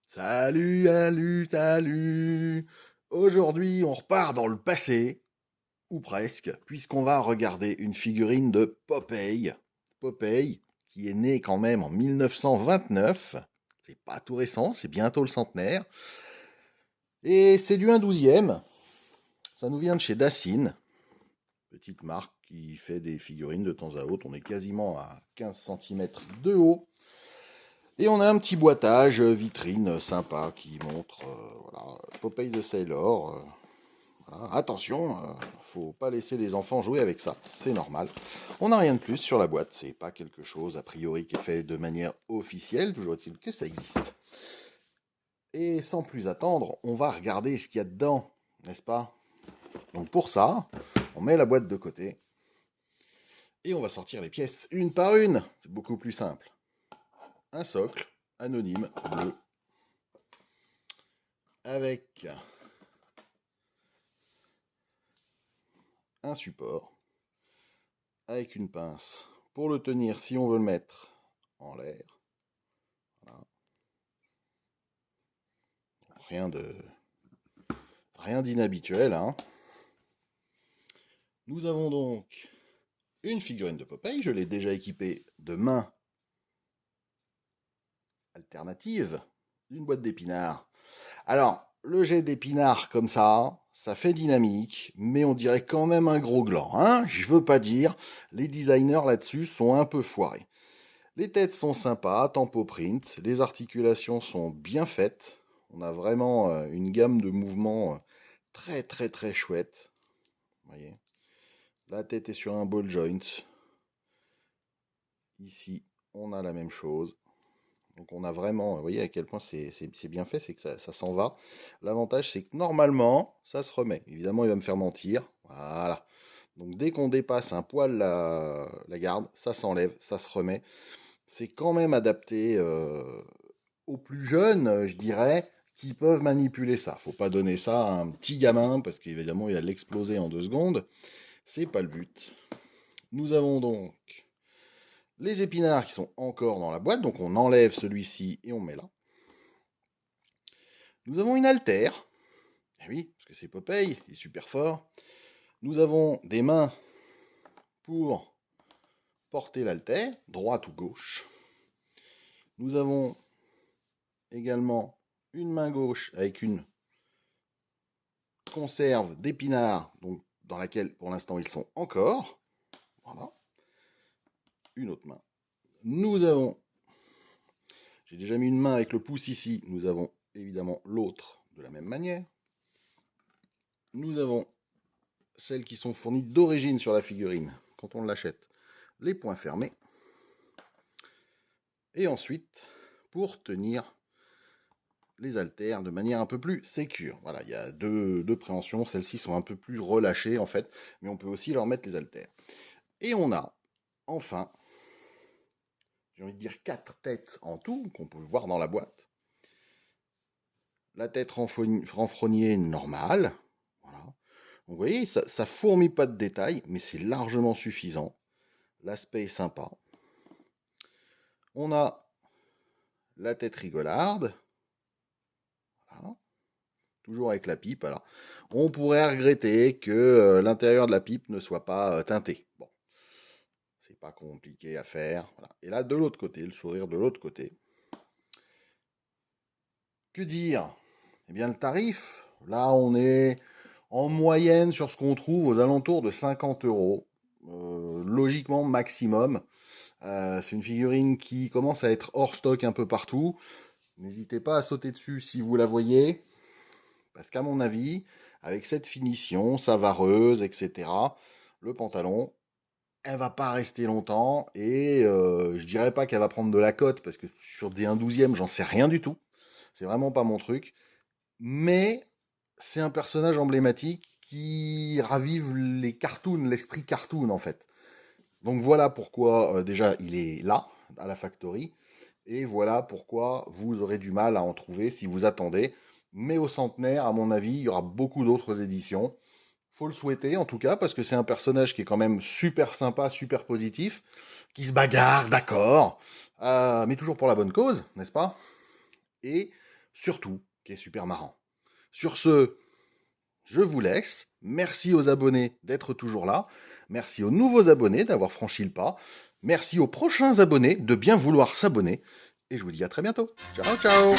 Salut, salut, salut. Aujourd'hui, on repart dans le passé, ou presque, puisqu'on va regarder une figurine de Popeye. Popeye, qui est né quand même en 1929. C'est pas tout récent, c'est bientôt le centenaire. Et c'est du 1/12e. Ça nous vient de chez Dacine, petite marque qui fait des figurines de temps à autre. On est quasiment à 15 centimètres de haut. Et on a un petit boitage vitrine sympa qui montre voilà, Popeye the Sailor. Voilà. Attention, faut pas laisser les enfants jouer avec ça, c'est normal. On n'a rien de plus sur la boîte, c'est pas quelque chose a priori qui est fait de manière officielle, toujours est-il que ça existe. Et sans plus attendre, on va regarder ce qu'il y a dedans, n'est-ce pas? Donc pour ça, on met la boîte de côté et on va sortir les pièces une par une, c'est beaucoup plus simple. Un socle anonyme bleu avec un support avec une pince pour le tenir si on veut le mettre en l'air. Voilà. Rien d'inhabituel, hein. Nous avons donc une figurine de Popeye, je l'ai déjà équipée de main alternative d'une boîte d'épinards. Alors, le jet d'épinards comme ça fait dynamique, mais on dirait quand même un gros gland, hein. Je veux pas dire, les designers là-dessus sont un peu foirés. Les têtes sont sympas, tempo print, les articulations sont bien faites. On a vraiment une gamme de mouvements très très très chouette. Voyez. La tête est sur un ball joint. Ici, on a la même chose. Donc on a vraiment, vous voyez à quel point c'est bien fait, c'est que ça s'en va. L'avantage, c'est que normalement, ça se remet. Évidemment, il va me faire mentir. Voilà. Donc dès qu'on dépasse un poil la garde, ça s'enlève, ça se remet. C'est quand même adapté aux plus jeunes, je dirais, qui peuvent manipuler ça. Faut pas donner ça à un petit gamin, parce qu'évidemment, il va l'exploser en 2 secondes. C'est pas le but. Nous avons donc les épinards qui sont encore dans la boîte, donc on enlève celui-ci et on met là. Nous avons une haltère. Eh oui, parce que c'est Popeye, il est super fort. Nous avons des mains pour porter l'haltère, droite ou gauche. Nous avons également une main gauche avec une conserve d'épinards, donc dans laquelle pour l'instant ils sont encore. Voilà. Une autre main. Nous avons, j'ai déjà mis une main avec le pouce ici, nous avons évidemment l'autre de la même manière. Nous avons celles qui sont fournies d'origine sur la figurine, quand on l'achète, les poings fermés. Et ensuite, pour tenir les haltères de manière un peu plus sécure. Voilà, il y a deux préhensions, celles-ci sont un peu plus relâchées en fait, mais on peut aussi leur mettre les haltères. Et on a, enfin, j'ai envie de dire 4 têtes en tout, qu'on peut voir dans la boîte. La tête renfrognée normale, voilà. Donc, vous voyez, ça fourmille pas de détails, mais c'est largement suffisant. L'aspect est sympa. On a la tête rigolarde, voilà. Toujours avec la pipe. Alors, on pourrait regretter que l'intérieur de la pipe ne soit pas teinté. Bon, c'est pas compliqué à faire. Voilà. Et là, de l'autre côté, le sourire de l'autre côté. Que dire? Eh bien, le tarif, là, on est en moyenne sur ce qu'on trouve aux alentours de 50 euros. Logiquement, maximum. C'est une figurine qui commence à être hors stock un peu partout. N'hésitez pas à sauter dessus si vous la voyez. Parce qu'à mon avis, avec cette finition savareuse, etc., le pantalon, elle va pas rester longtemps. Et je dirais pas qu'elle va prendre de la cote, parce que sur des 1/12e, j'en sais rien du tout. C'est vraiment pas mon truc. Mais c'est un personnage emblématique qui ravive les cartoons, l'esprit cartoon en fait. Donc voilà pourquoi déjà il est là, à la factory. Et voilà pourquoi vous aurez du mal à en trouver si vous attendez. Mais au centenaire, à mon avis, il y aura beaucoup d'autres éditions. Faut le souhaiter en tout cas, parce que c'est un personnage qui est quand même super sympa, super positif, qui se bagarre, d'accord, mais toujours pour la bonne cause, n'est-ce pas? Et surtout, qui est super marrant. Sur ce, je vous laisse. Merci aux abonnés d'être toujours là. Merci aux nouveaux abonnés d'avoir franchi le pas. Merci aux prochains abonnés de bien vouloir s'abonner. Et je vous dis à très bientôt. Ciao, ciao!